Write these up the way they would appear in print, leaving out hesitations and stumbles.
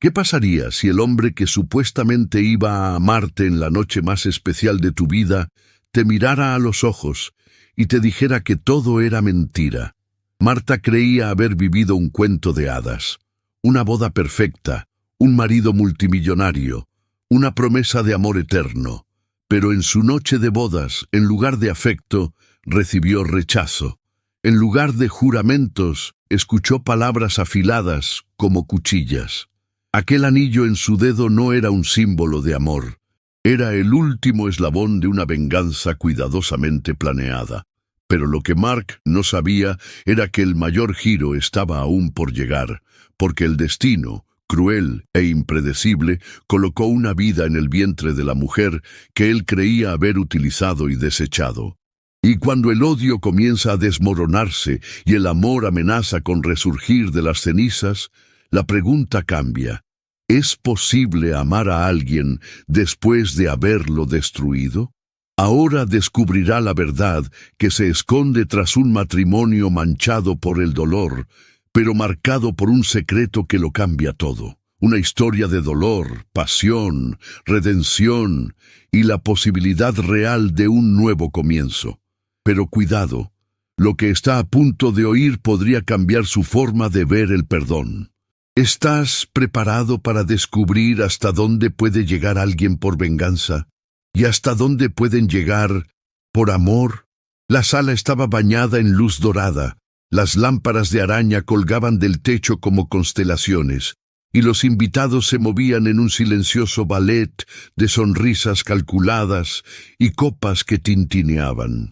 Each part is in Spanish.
¿Qué pasaría si el hombre que supuestamente iba a amarte en la noche más especial de tu vida te mirara a los ojos y te dijera que todo era mentira? Marta creía haber vivido un cuento de hadas, una boda perfecta, un marido multimillonario, una promesa de amor eterno. Pero en su noche de bodas, en lugar de afecto, recibió rechazo. En lugar de juramentos, escuchó palabras afiladas como cuchillas. Aquel anillo en su dedo no era un símbolo de amor. Era el último eslabón de una venganza cuidadosamente planeada. Pero lo que Mark no sabía era que el mayor giro estaba aún por llegar, porque el destino, cruel e impredecible, colocó una vida en el vientre de la mujer que él creía haber utilizado y desechado. Y cuando el odio comienza a desmoronarse y el amor amenaza con resurgir de las cenizas, la pregunta cambia. ¿Es posible amar a alguien después de haberlo destruido? Ahora descubrirá la verdad que se esconde tras un matrimonio manchado por el dolor, pero marcado por un secreto que lo cambia todo. Una historia de dolor, pasión, redención y la posibilidad real de un nuevo comienzo. Pero cuidado, lo que está a punto de oír podría cambiar su forma de ver el perdón. ¿Estás preparado para descubrir hasta dónde puede llegar alguien por venganza? ¿Y hasta dónde pueden llegar por amor? La sala estaba bañada en luz dorada. Las lámparas de araña colgaban del techo como constelaciones, y los invitados se movían en un silencioso ballet de sonrisas calculadas y copas que tintineaban.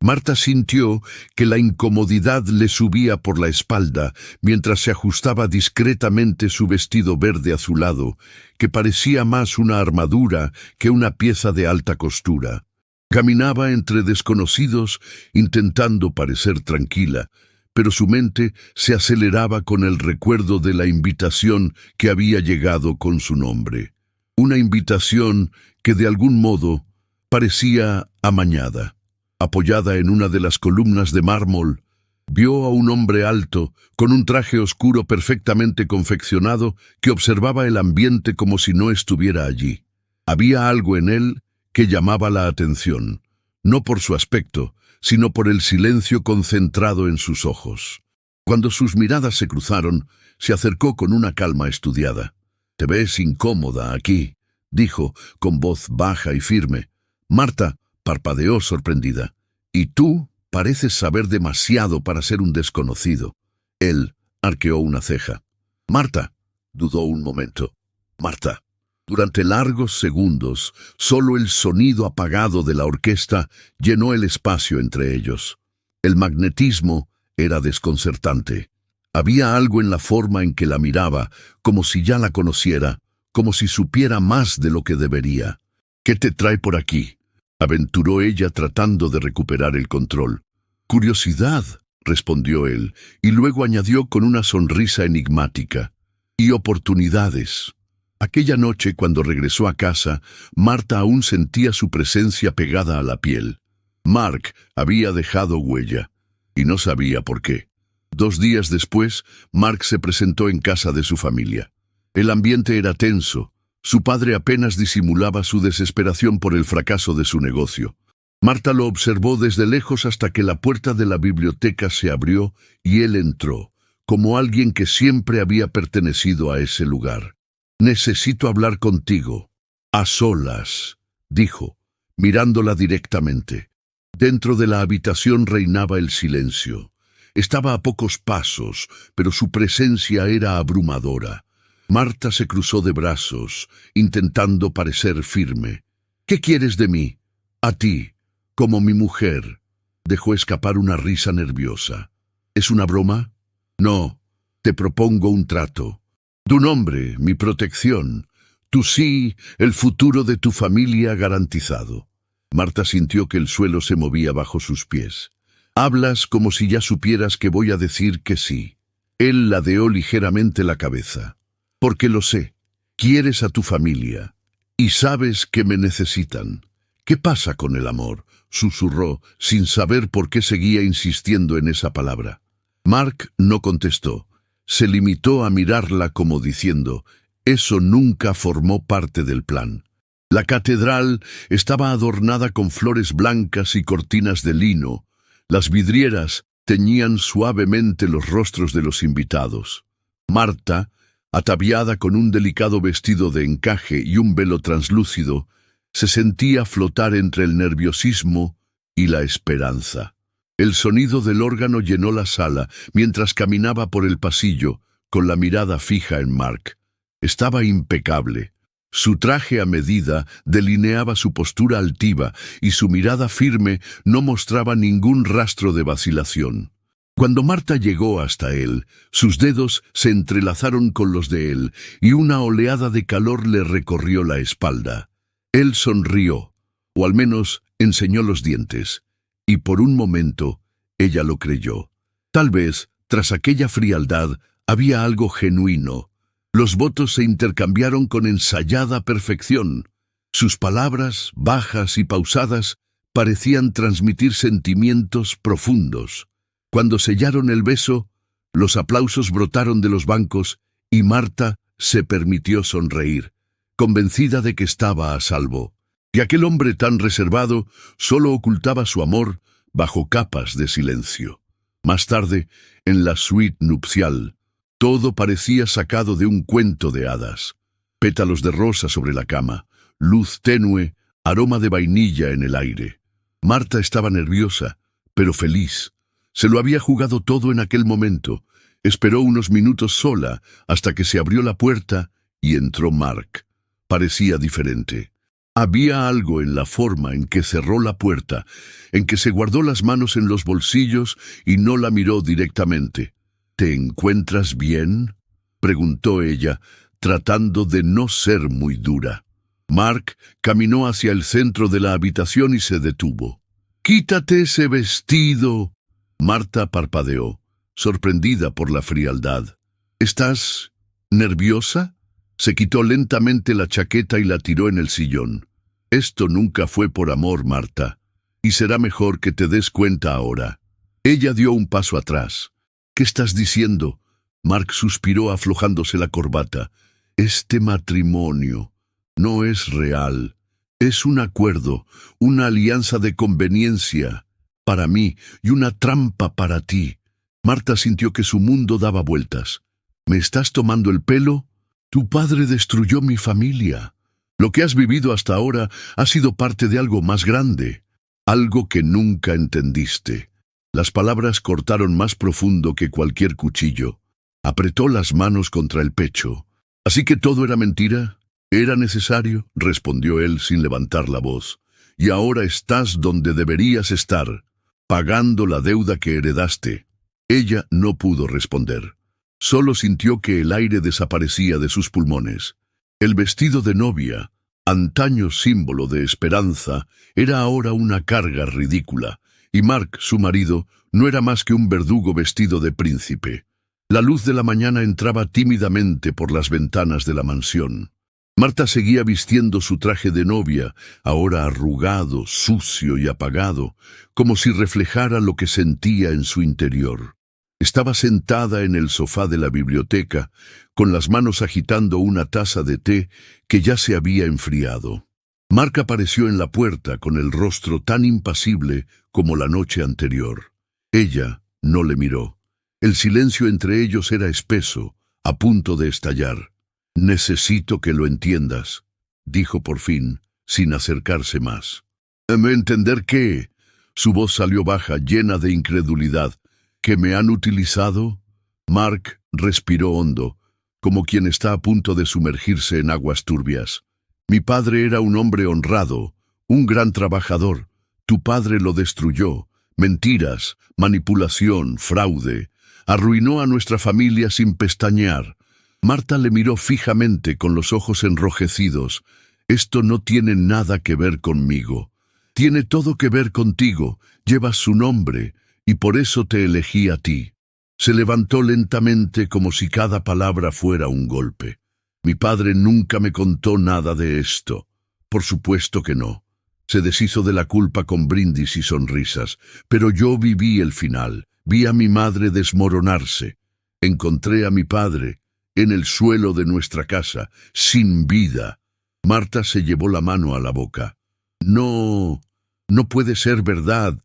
Marta sintió que la incomodidad le subía por la espalda mientras se ajustaba discretamente su vestido verde azulado, que parecía más una armadura que una pieza de alta costura. Caminaba entre desconocidos intentando parecer tranquila, pero su mente se aceleraba con el recuerdo de la invitación que había llegado con su nombre. Una invitación que de algún modo parecía amañada. Apoyada en una de las columnas de mármol, vio a un hombre alto, con un traje oscuro perfectamente confeccionado, que observaba el ambiente como si no estuviera allí. Había algo en él que llamaba la atención, no por su aspecto, sino por el silencio concentrado en sus ojos. Cuando sus miradas se cruzaron, se acercó con una calma estudiada. «Te ves incómoda aquí», dijo, con voz baja y firme. Marta parpadeó sorprendida. «Y tú pareces saber demasiado para ser un desconocido». Él arqueó una ceja. «Marta», dudó un momento. «Marta». Durante largos segundos, solo el sonido apagado de la orquesta llenó el espacio entre ellos. El magnetismo era desconcertante. Había algo en la forma en que la miraba, como si ya la conociera, como si supiera más de lo que debería. «¿Qué te trae por aquí?», aventuró ella tratando de recuperar el control. «Curiosidad», respondió él, y luego añadió con una sonrisa enigmática. «Y oportunidades». Aquella noche, cuando regresó a casa, Marta aún sentía su presencia pegada a la piel. Mark había dejado huella, y no sabía por qué. 2 días después, Mark se presentó en casa de su familia. El ambiente era tenso. Su padre apenas disimulaba su desesperación por el fracaso de su negocio. Marta lo observó desde lejos hasta que la puerta de la biblioteca se abrió y él entró, como alguien que siempre había pertenecido a ese lugar. «Necesito hablar contigo, a solas», dijo, mirándola directamente. Dentro de la habitación reinaba el silencio. Estaba a pocos pasos, pero su presencia era abrumadora. Marta se cruzó de brazos, intentando parecer firme. «¿Qué quieres de mí? A ti, como mi mujer». Dejó escapar una risa nerviosa. «¿Es una broma?» «No, te propongo un trato. Tu nombre, mi protección. Tu sí, el futuro de tu familia garantizado». Marta sintió que el suelo se movía bajo sus pies. «Hablas como si ya supieras que voy a decir que sí». Él ladeó ligeramente la cabeza. «Porque lo sé. Quieres a tu familia. Y sabes que me necesitan». «¿Qué pasa con el amor?», susurró, sin saber por qué seguía insistiendo en esa palabra. Mark no contestó. Se limitó a mirarla como diciendo, Eso nunca formó parte del plan. La catedral estaba adornada con flores blancas y cortinas de lino. Las vidrieras teñían suavemente los rostros de los invitados. Marta, ataviada con un delicado vestido de encaje y un velo translúcido, se sentía flotar entre el nerviosismo y la esperanza. El sonido del órgano llenó la sala mientras caminaba por el pasillo, con la mirada fija en Mark. Estaba impecable. Su traje a medida delineaba su postura altiva y su mirada firme no mostraba ningún rastro de vacilación. Cuando Marta llegó hasta él, sus dedos se entrelazaron con los de él y una oleada de calor le recorrió la espalda. Él sonrió, o al menos enseñó los dientes, y por un momento ella lo creyó. Tal vez, tras aquella frialdad, había algo genuino. Los votos se intercambiaron con ensayada perfección. Sus palabras, bajas y pausadas, parecían transmitir sentimientos profundos. Cuando sellaron el beso, los aplausos brotaron de los bancos y Marta se permitió sonreír, convencida de que estaba a salvo. Y aquel hombre tan reservado solo ocultaba su amor bajo capas de silencio. Más tarde, en la suite nupcial, todo parecía sacado de un cuento de hadas. Pétalos de rosa sobre la cama, luz tenue, aroma de vainilla en el aire. Marta estaba nerviosa, pero feliz. Se lo había jugado todo en aquel momento. Esperó unos minutos sola hasta que se abrió la puerta y entró Mark. Parecía diferente. Había algo en la forma en que cerró la puerta, en que se guardó las manos en los bolsillos y no la miró directamente. «¿Te encuentras bien?», preguntó ella, tratando de no ser muy dura. Mark caminó hacia el centro de la habitación y se detuvo. «Quítate ese vestido». Marta parpadeó, sorprendida por la frialdad. «¿Estás nerviosa?». Se quitó lentamente la chaqueta y la tiró en el sillón. «Esto nunca fue por amor, Marta, y será mejor que te des cuenta ahora». Ella dio un paso atrás. «¿Qué estás diciendo?». Mark suspiró aflojándose la corbata. «Este matrimonio no es real. Es un acuerdo, una alianza de conveniencia para mí y una trampa para ti». Marta sintió que su mundo daba vueltas. «¿Me estás tomando el pelo? Tu padre destruyó mi familia. Lo que has vivido hasta ahora ha sido parte de algo más grande, algo que nunca entendiste». Las palabras cortaron más profundo que cualquier cuchillo. Apretó las manos contra el pecho. «¿Así que todo era mentira? ¿Era necesario?», respondió él sin levantar la voz. «Y ahora estás donde deberías estar, pagando la deuda que heredaste». Ella no pudo responder. Solo sintió que el aire desaparecía de sus pulmones. El vestido de novia, antaño símbolo de esperanza, era ahora una carga ridícula. Y Mark, su marido, no era más que un verdugo vestido de príncipe. La luz de la mañana entraba tímidamente por las ventanas de la mansión. Marta seguía vistiendo su traje de novia, ahora arrugado, sucio y apagado, como si reflejara lo que sentía en su interior. Estaba sentada en el sofá de la biblioteca, con las manos agitando una taza de té que ya se había enfriado. Mark apareció en la puerta con el rostro tan impasible como la noche anterior. Ella no le miró. El silencio entre ellos era espeso, a punto de estallar. «Necesito que lo entiendas», dijo por fin, sin acercarse más. «¿Me entender qué?». Su voz salió baja, llena de incredulidad. «¿Que me han utilizado?». Mark respiró hondo, como quien está a punto de sumergirse en aguas turbias. «Mi padre era un hombre honrado, un gran trabajador. Tu padre lo destruyó. Mentiras, manipulación, fraude. Arruinó a nuestra familia sin pestañear». Marta le miró fijamente con los ojos enrojecidos. «Esto no tiene nada que ver conmigo. Tiene todo que ver contigo. Llevas su nombre, y por eso te elegí a ti». Se levantó lentamente como si cada palabra fuera un golpe. «Mi padre nunca me contó nada de esto». «Por supuesto que no». Se deshizo de la culpa con brindis y sonrisas. «Pero yo viví el final. Vi a mi madre desmoronarse. Encontré a mi padre en el suelo de nuestra casa, sin vida. Marta se llevó la mano a la boca. No, no puede ser verdad.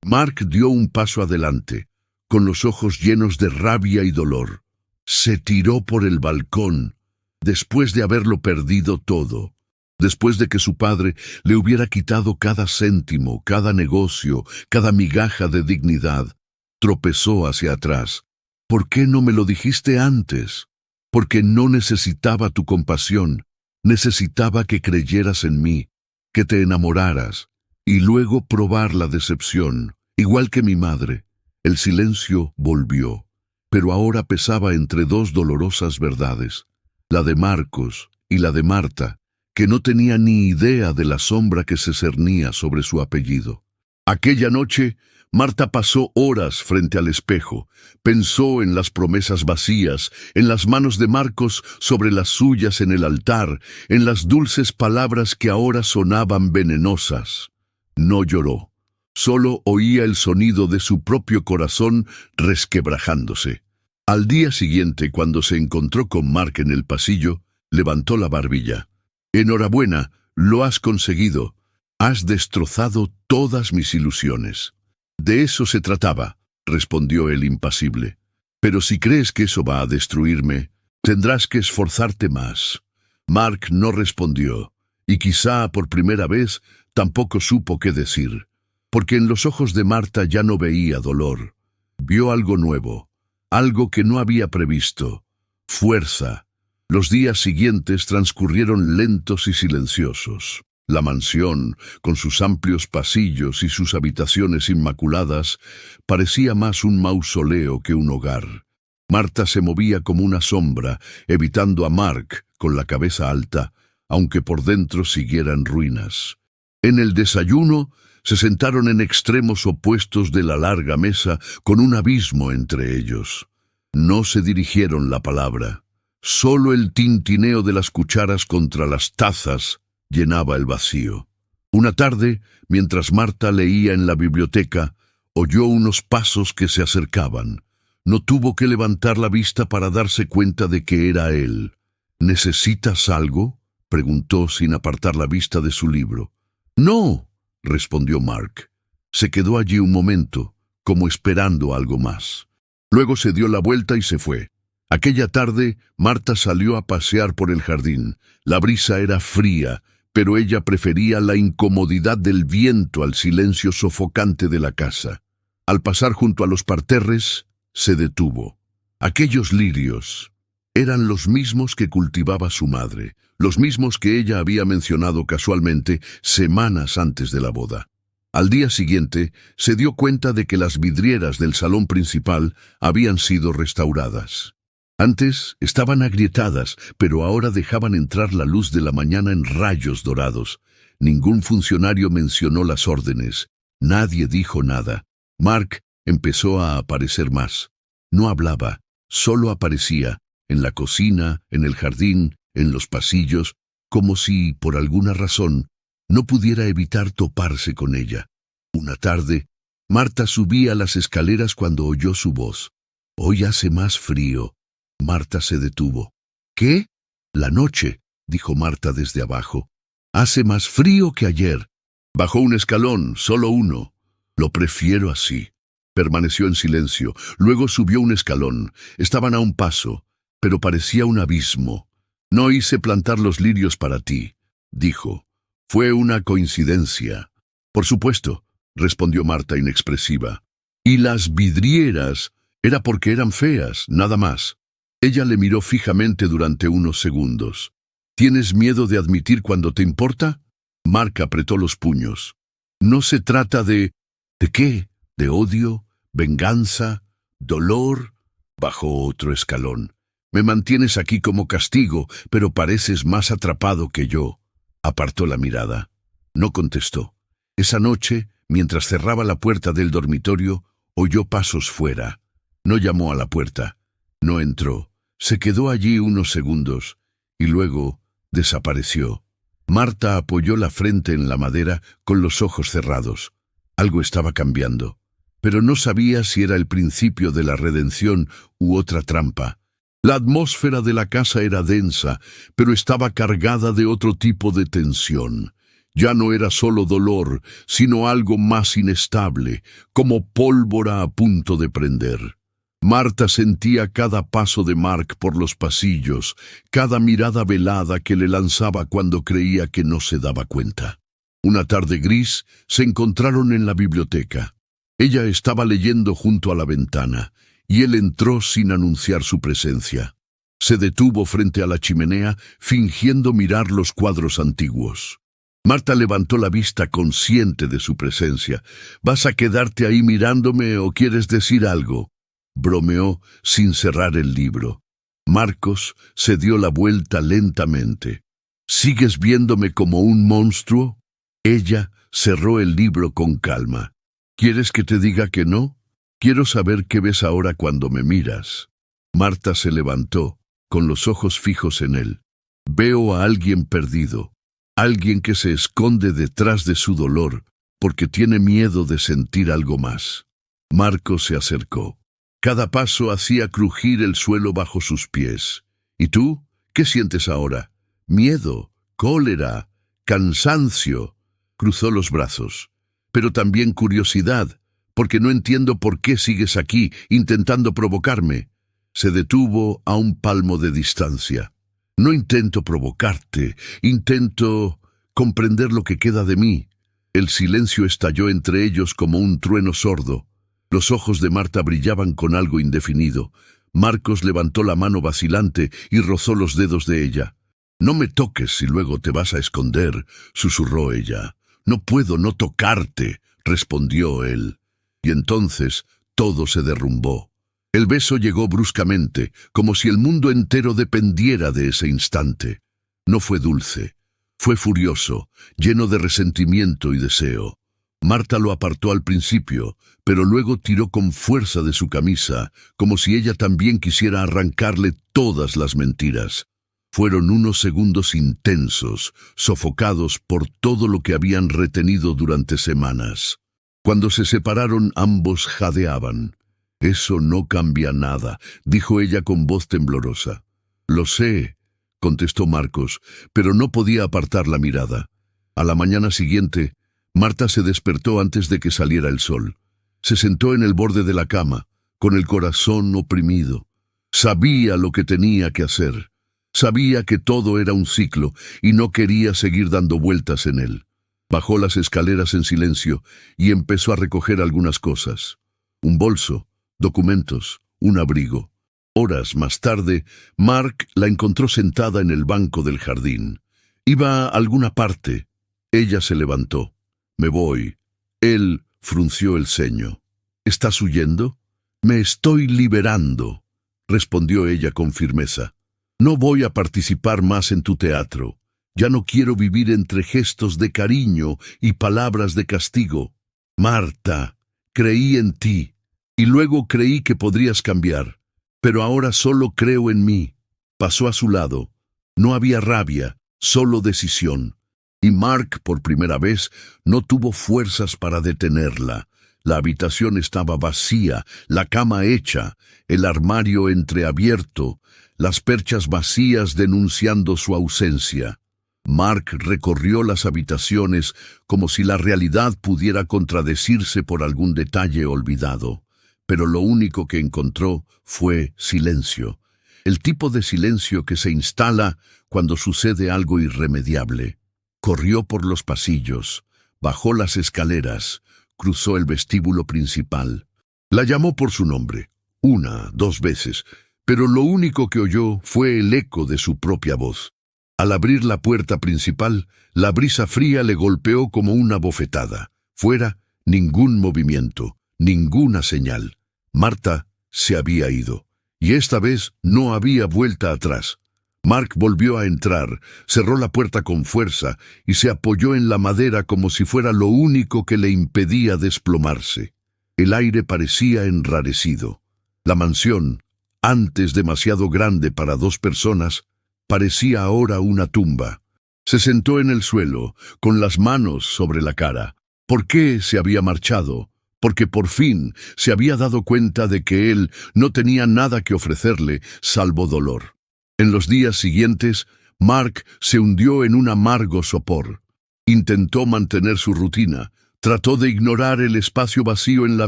Mark dio un paso adelante, con los ojos llenos de rabia y dolor. Se tiró por el balcón, después de haberlo perdido todo. Después de que su padre le hubiera quitado cada céntimo, cada negocio, cada migaja de dignidad, tropezó hacia atrás. ¿Por qué no me lo dijiste antes? Porque no necesitaba tu compasión, necesitaba que creyeras en mí, que te enamoraras, y luego probar la decepción, igual que mi madre. El silencio volvió, pero ahora pesaba entre dos dolorosas verdades, la de Marcos y la de Marta, que no tenía ni idea de la sombra que se cernía sobre su apellido. Aquella noche, Marta pasó horas frente al espejo, pensó en las promesas vacías, en las manos de Marcos sobre las suyas en el altar, en las dulces palabras que ahora sonaban venenosas. No lloró, solo oía el sonido de su propio corazón resquebrajándose. Al día siguiente, cuando se encontró con Mark en el pasillo, levantó la barbilla. «Enhorabuena, lo has conseguido. Has destrozado todas mis ilusiones». «De eso se trataba», respondió el impasible. «Pero si crees que eso va a destruirme, tendrás que esforzarte más». Mark no respondió, y quizá por primera vez tampoco supo qué decir, porque en los ojos de Marta ya no veía dolor. Vio algo nuevo, algo que no había previsto: fuerza. Los días siguientes transcurrieron lentos y silenciosos. La mansión, con sus amplios pasillos y sus habitaciones inmaculadas, parecía más un mausoleo que un hogar. Marta se movía como una sombra, evitando a Mark con la cabeza alta, aunque por dentro siguiera en ruinas. En el desayuno se sentaron en extremos opuestos de la larga mesa, con un abismo entre ellos. No se dirigieron la palabra. Solo el tintineo de las cucharas contra las tazas llenaba el vacío. Una tarde, mientras Marta leía en la biblioteca, oyó unos pasos que se acercaban. No tuvo que levantar la vista para darse cuenta de que era él. «¿Necesitas algo?», preguntó sin apartar la vista de su libro. «No», respondió Mark. Se quedó allí un momento, como esperando algo más. Luego se dio la vuelta y se fue. Aquella tarde, Marta salió a pasear por el jardín. La brisa era fría, pero ella prefería la incomodidad del viento al silencio sofocante de la casa. Al pasar junto a los parterres, se detuvo. Aquellos lirios eran los mismos que cultivaba su madre, los mismos que ella había mencionado casualmente semanas antes de la boda. Al día siguiente, se dio cuenta de que las vidrieras del salón principal habían sido restauradas. Antes estaban agrietadas, pero ahora dejaban entrar la luz de la mañana en rayos dorados. Ningún funcionario mencionó las órdenes. Nadie dijo nada. Mark empezó a aparecer más. No hablaba, solo aparecía, en la cocina, en el jardín, en los pasillos, como si, por alguna razón, no pudiera evitar toparse con ella. Una tarde, Marta subía las escaleras cuando oyó su voz. «Hoy hace más frío». Marta se detuvo. «¿Qué?». «La noche», dijo Marta desde abajo. «Hace más frío que ayer». Bajó un escalón, solo uno. «Lo prefiero así». Permaneció en silencio. Luego subió un escalón. Estaban a un paso, pero parecía un abismo. «No hice plantar los lirios para ti», dijo. «Fue una coincidencia». «Por supuesto», respondió Marta inexpresiva. «Y las vidrieras era porque eran feas, nada más». Ella le miró fijamente durante unos segundos. «¿Tienes miedo de admitir cuando te importa?». Mark apretó los puños. «No se trata de... ¿De qué? ¿De odio? ¿Venganza? ¿Dolor?». Bajó otro escalón. «Me mantienes aquí como castigo, pero pareces más atrapado que yo». Apartó la mirada. No contestó. Esa noche, mientras cerraba la puerta del dormitorio, oyó pasos fuera. No llamó a la puerta. No entró. Se quedó allí unos segundos y luego desapareció. Marta apoyó la frente en la madera con los ojos cerrados. Algo estaba cambiando, pero no sabía si era el principio de la redención u otra trampa. La atmósfera de la casa era densa, pero estaba cargada de otro tipo de tensión. Ya no era solo dolor, sino algo más inestable, como pólvora a punto de prender. Marta sentía cada paso de Mark por los pasillos, cada mirada velada que le lanzaba cuando creía que no se daba cuenta. Una tarde gris se encontraron en la biblioteca. Ella estaba leyendo junto a la ventana, y él entró sin anunciar su presencia. Se detuvo frente a la chimenea, fingiendo mirar los cuadros antiguos. Marta levantó la vista consciente de su presencia. «¿Vas a quedarte ahí mirándome o quieres decir algo?», bromeó sin cerrar el libro. Marcos se dio la vuelta lentamente. «¿Sigues viéndome como un monstruo?». Ella cerró el libro con calma. «¿Quieres que te diga que no? Quiero saber qué ves ahora cuando me miras». Marta se levantó, con los ojos fijos en él. «Veo a alguien perdido, alguien que se esconde detrás de su dolor porque tiene miedo de sentir algo más». Marcos se acercó. Cada paso hacía crujir el suelo bajo sus pies. «¿Y tú? ¿Qué sientes ahora? ¿Miedo? ¿Cólera? ¿Cansancio?». Cruzó los brazos. «Pero también curiosidad, porque no entiendo por qué sigues aquí, intentando provocarme». Se detuvo a un palmo de distancia. «No intento provocarte, intento comprender lo que queda de mí». El silencio estalló entre ellos como un trueno sordo. Los ojos de Marta brillaban con algo indefinido. Marcos levantó la mano vacilante y rozó los dedos de ella. «No me toques y luego te vas a esconder», susurró ella. «No puedo no tocarte», respondió él. Y entonces todo se derrumbó. El beso llegó bruscamente, como si el mundo entero dependiera de ese instante. No fue dulce, fue furioso, lleno de resentimiento y deseo. Marta lo apartó al principio, pero luego tiró con fuerza de su camisa, como si ella también quisiera arrancarle todas las mentiras. Fueron unos segundos intensos, sofocados por todo lo que habían retenido durante semanas. Cuando se separaron, ambos jadeaban. «Eso no cambia nada», dijo ella con voz temblorosa. «Lo sé», contestó Marcos, pero no podía apartar la mirada. A la mañana siguiente, Marta se despertó antes de que saliera el sol. Se sentó en el borde de la cama, con el corazón oprimido. Sabía lo que tenía que hacer. Sabía que todo era un ciclo y no quería seguir dando vueltas en él. Bajó las escaleras en silencio y empezó a recoger algunas cosas. Un bolso, documentos, un abrigo. Horas más tarde, Mark la encontró sentada en el banco del jardín. Iba a alguna parte. Ella se levantó. «Me voy». Él frunció el ceño. «¿Estás huyendo?». «Me estoy liberando», respondió ella con firmeza. «No voy a participar más en tu teatro. Ya no quiero vivir entre gestos de cariño y palabras de castigo. Marta, creí en ti, y luego creí que podrías cambiar, pero ahora solo creo en mí». Pasó a su lado. No había rabia, solo decisión. Y Mark, por primera vez, no tuvo fuerzas para detenerla. La habitación estaba vacía, la cama hecha, el armario entreabierto, las perchas vacías denunciando su ausencia. Mark recorrió las habitaciones como si la realidad pudiera contradecirse por algún detalle olvidado. Pero lo único que encontró fue silencio. El tipo de silencio que se instala cuando sucede algo irremediable. Corrió por los pasillos, bajó las escaleras, cruzó el vestíbulo principal. La llamó por su nombre, 1, 2 veces, pero lo único que oyó fue el eco de su propia voz. Al abrir la puerta principal, la brisa fría le golpeó como una bofetada. Fuera, ningún movimiento, ninguna señal. Marta se había ido, y esta vez no había vuelta atrás. Mark volvió a entrar, cerró la puerta con fuerza y se apoyó en la madera como si fuera lo único que le impedía desplomarse. El aire parecía enrarecido. La mansión, antes demasiado grande para 2 personas, parecía ahora una tumba. Se sentó en el suelo, con las manos sobre la cara. ¿Por qué se había marchado? porque por fin se había dado cuenta de que él no tenía nada que ofrecerle salvo dolor. En los días siguientes, Mark se hundió en un amargo sopor. Intentó mantener su rutina, trató de ignorar el espacio vacío en la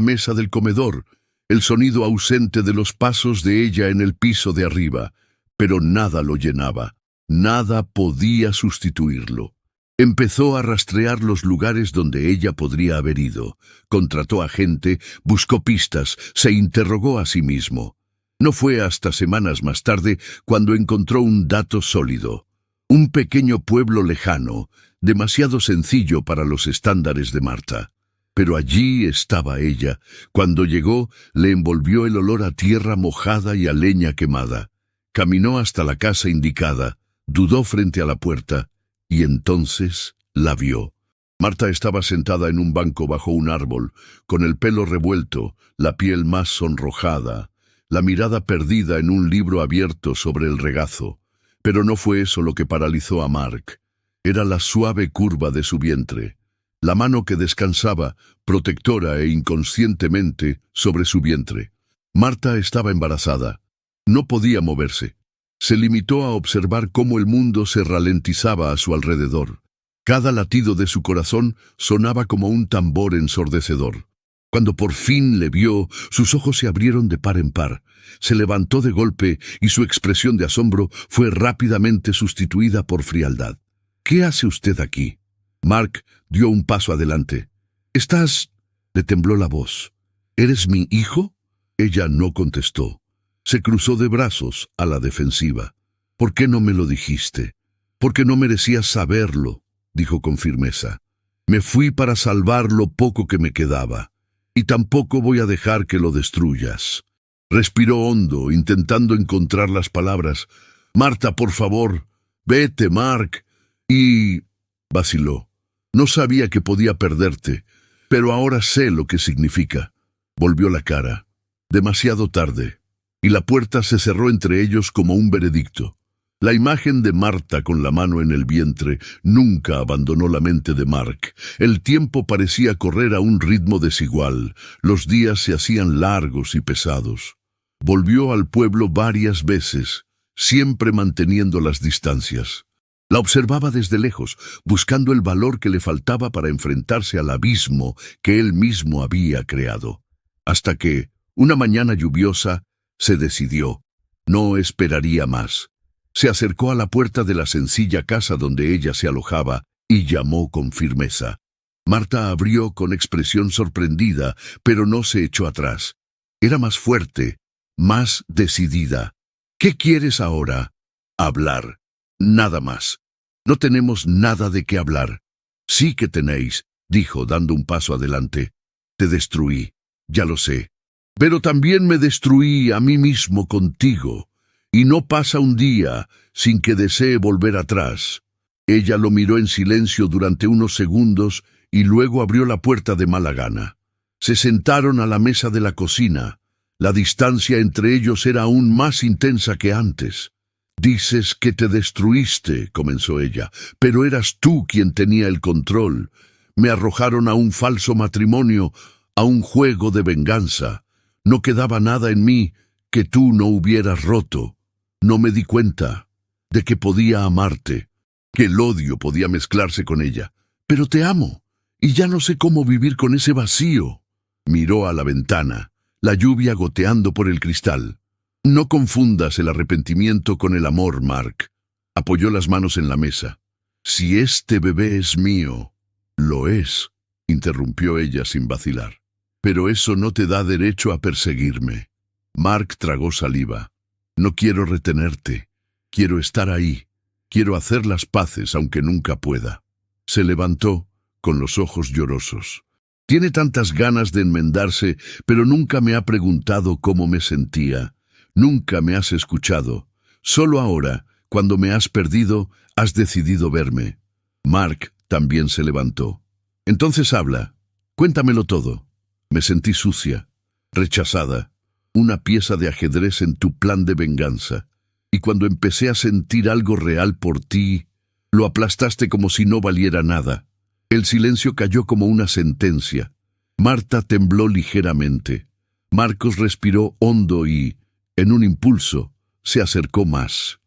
mesa del comedor, el sonido ausente de los pasos de ella en el piso de arriba, pero nada lo llenaba, nada podía sustituirlo. Empezó a rastrear los lugares donde ella podría haber ido, contrató a gente, buscó pistas, se interrogó a sí mismo. No fue hasta semanas más tarde cuando encontró un dato sólido. Un pequeño pueblo lejano, demasiado sencillo para los estándares de Marta. Pero allí estaba ella. Cuando llegó, le envolvió el olor a tierra mojada y a leña quemada. Caminó hasta la casa indicada, dudó frente a la puerta, y entonces la vio. Marta estaba sentada en un banco bajo un árbol, con el pelo revuelto, la piel más sonrojada, la mirada perdida en un libro abierto sobre el regazo. Pero no fue eso lo que paralizó a Mark. Era la suave curva de su vientre, la mano que descansaba, protectora e inconscientemente, sobre su vientre. Marta estaba embarazada. No podía moverse. Se limitó a observar cómo el mundo se ralentizaba a su alrededor. Cada latido de su corazón sonaba como un tambor ensordecedor. Cuando por fin le vio, sus ojos se abrieron de par en par. Se levantó de golpe y su expresión de asombro fue rápidamente sustituida por frialdad. «¿Qué hace usted aquí?» Mark dio un paso adelante. «¿Estás...?» Le tembló la voz. «¿Eres mi hijo?» Ella no contestó. Se cruzó de brazos a la defensiva. «¿Por qué no me lo dijiste?» «Porque no merecías saberlo», dijo con firmeza. «Me fui para salvar lo poco que me quedaba. Y tampoco voy a dejar que lo destruyas». Respiró hondo, intentando encontrar las palabras. «Marta, por favor, vete, Mark». Y... vaciló. «No sabía que podía perderte, pero ahora sé lo que significa». Volvió la cara. Demasiado tarde. Y la puerta se cerró entre ellos como un veredicto. La imagen de Marta con la mano en el vientre nunca abandonó la mente de Mark. El tiempo parecía correr a un ritmo desigual. Los días se hacían largos y pesados. Volvió al pueblo varias veces, siempre manteniendo las distancias. La observaba desde lejos, buscando el valor que le faltaba para enfrentarse al abismo que él mismo había creado. Hasta que, una mañana lluviosa, se decidió. No esperaría más. Se acercó a la puerta de la sencilla casa donde ella se alojaba y llamó con firmeza. Marta abrió con expresión sorprendida, pero no se echó atrás. Era más fuerte, más decidida. «¿Qué quieres ahora?» «Hablar. Nada más. No tenemos nada de qué hablar». «Sí que tenéis», dijo dando un paso adelante. «Te destruí, ya lo sé. Pero también me destruí a mí mismo contigo. Y no pasa un día sin que desee volver atrás». Ella lo miró en silencio durante unos segundos y luego abrió la puerta de mala gana. Se sentaron a la mesa de la cocina. La distancia entre ellos era aún más intensa que antes. «Dices que te destruiste», comenzó ella, «pero eras tú quien tenía el control. Me arrojaron a un falso matrimonio, a un juego de venganza. No quedaba nada en mí que tú no hubieras roto. No me di cuenta de que podía amarte, que el odio podía mezclarse con ella. Pero te amo, y ya no sé cómo vivir con ese vacío». Miró a la ventana, la lluvia goteando por el cristal. «No confundas el arrepentimiento con el amor, Mark». Apoyó las manos en la mesa. «Si este bebé es mío». «Lo es», interrumpió ella sin vacilar. «Pero eso no te da derecho a perseguirme». Mark tragó saliva. «No quiero retenerte. Quiero estar ahí. Quiero hacer las paces aunque nunca pueda». Se levantó, con los ojos llorosos. «Tiene tantas ganas de enmendarse, pero nunca me ha preguntado cómo me sentía. Nunca me has escuchado. Solo ahora, cuando me has perdido, has decidido verme». Mark también se levantó. «Entonces habla. Cuéntamelo todo». «Me sentí sucia, rechazada, una pieza de ajedrez en tu plan de venganza. Y cuando empecé a sentir algo real por ti, lo aplastaste como si no valiera nada». El silencio cayó como una sentencia. Marta tembló ligeramente. Marcos respiró hondo y, en un impulso, se acercó más.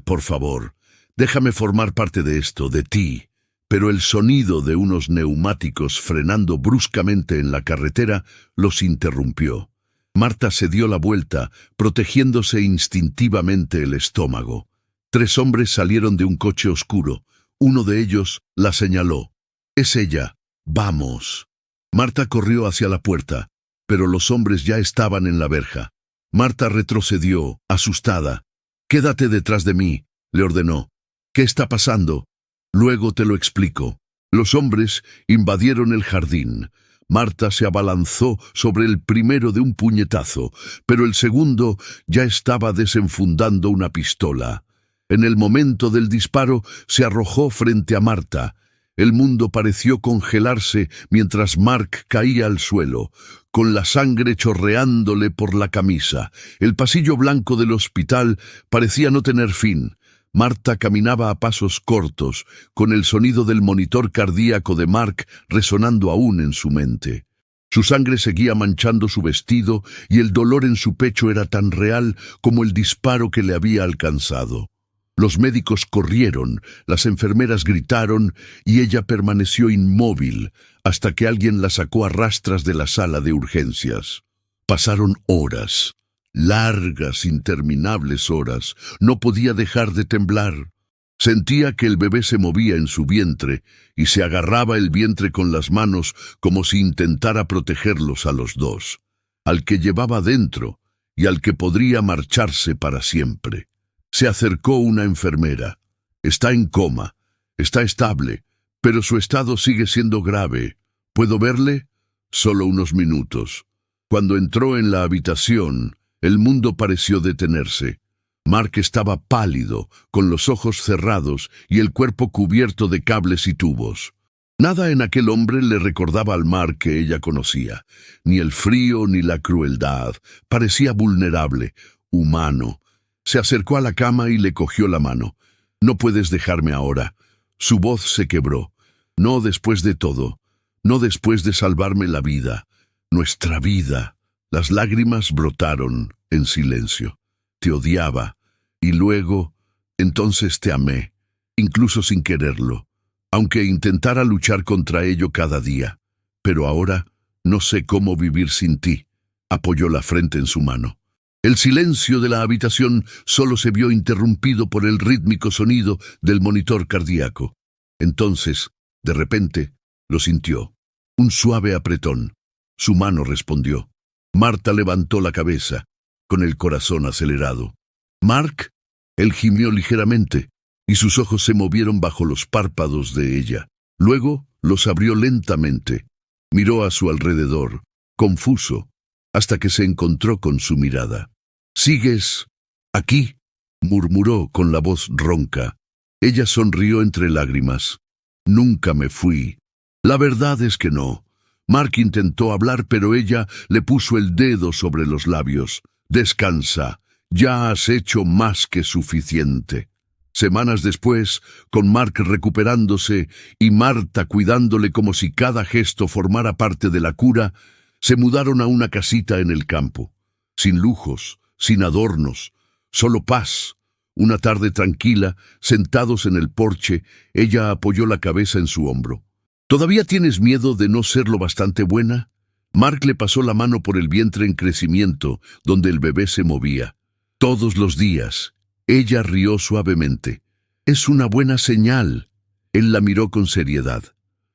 Por favor, déjame formar parte de esto, de ti. Pero el sonido de unos neumáticos frenando bruscamente en la carretera los interrumpió. Marta se dio la vuelta, protegiéndose instintivamente el estómago. 3 hombres salieron de un coche oscuro. Uno de ellos la señaló. «Es ella. Vamos». Marta corrió hacia la puerta, pero los hombres ya estaban en la verja. Marta retrocedió, asustada. «Quédate detrás de mí», le ordenó. «¿Qué está pasando?» «Luego te lo explico». Los hombres invadieron el jardín. Marta se abalanzó sobre el primero de un puñetazo, pero el segundo ya estaba desenfundando una pistola. En el momento del disparo se arrojó frente a Marta. El mundo pareció congelarse mientras Mark caía al suelo, con la sangre chorreándole por la camisa. El pasillo blanco del hospital parecía no tener fin. Marta caminaba a pasos cortos, con el sonido del monitor cardíaco de Mark resonando aún en su mente. Su sangre seguía manchando su vestido y el dolor en su pecho era tan real como el disparo que le había alcanzado. Los médicos corrieron, las enfermeras gritaron y ella permaneció inmóvil hasta que alguien la sacó a rastras de la sala de urgencias. Pasaron horas. Largas, interminables horas. No podía dejar de temblar. Sentía que el bebé se movía en su vientre y se agarraba el vientre con las manos como si intentara protegerlos a los dos, al que llevaba dentro y al que podría marcharse para siempre. Se acercó una enfermera. «Está en coma. Está estable, pero su estado sigue siendo grave. ¿Puedo verle?» «Solo unos minutos». Cuando entró en la habitación, el mundo pareció detenerse. Mark estaba pálido, con los ojos cerrados y el cuerpo cubierto de cables y tubos. Nada en aquel hombre le recordaba al Mark que ella conocía. Ni el frío ni la crueldad. Parecía vulnerable, humano. Se acercó a la cama y le cogió la mano. «No puedes dejarme ahora». Su voz se quebró. «No después de todo. No después de salvarme la vida. Nuestra vida». Las lágrimas brotaron en silencio. «Te odiaba. Y luego, entonces te amé, incluso sin quererlo, aunque intentara luchar contra ello cada día. Pero ahora no sé cómo vivir sin ti». Apoyó la frente en su mano. El silencio de la habitación solo se vio interrumpido por el rítmico sonido del monitor cardíaco. Entonces, de repente, lo sintió. Un suave apretón. Su mano respondió. Marta levantó la cabeza, con el corazón acelerado. «¿Mark?» Él gimió ligeramente, y sus ojos se movieron bajo los párpados de ella. Luego los abrió lentamente. Miró a su alrededor, confuso, hasta que se encontró con su mirada. «¿Sigues aquí?», murmuró con la voz ronca. Ella sonrió entre lágrimas. «Nunca me fui». «La verdad es que no». Mark intentó hablar, pero ella le puso el dedo sobre los labios. «Descansa. Ya has hecho más que suficiente». Semanas después, con Mark recuperándose y Marta cuidándole como si cada gesto formara parte de la cura, se mudaron a una casita en el campo. Sin lujos, sin adornos, solo paz. Una tarde tranquila, sentados en el porche, ella apoyó la cabeza en su hombro. «¿Todavía tienes miedo de no ser lo bastante buena?» Mark le pasó la mano por el vientre en crecimiento, donde el bebé se movía. «Todos los días». Ella rió suavemente. «Es una buena señal». Él la miró con seriedad.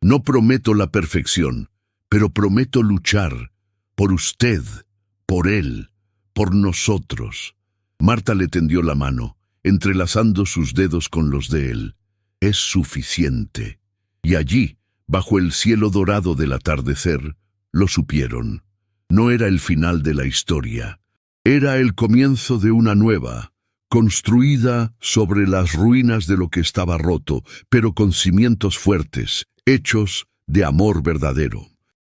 «No prometo la perfección, pero prometo luchar. Por usted, por él, por nosotros». Marta le tendió la mano, entrelazando sus dedos con los de él. «Es suficiente». Y allí, bajo el cielo dorado del atardecer, lo supieron. No era el final de la historia. Era el comienzo de una nueva, construida sobre las ruinas de lo que estaba roto, pero con cimientos fuertes, hechos de amor verdadero.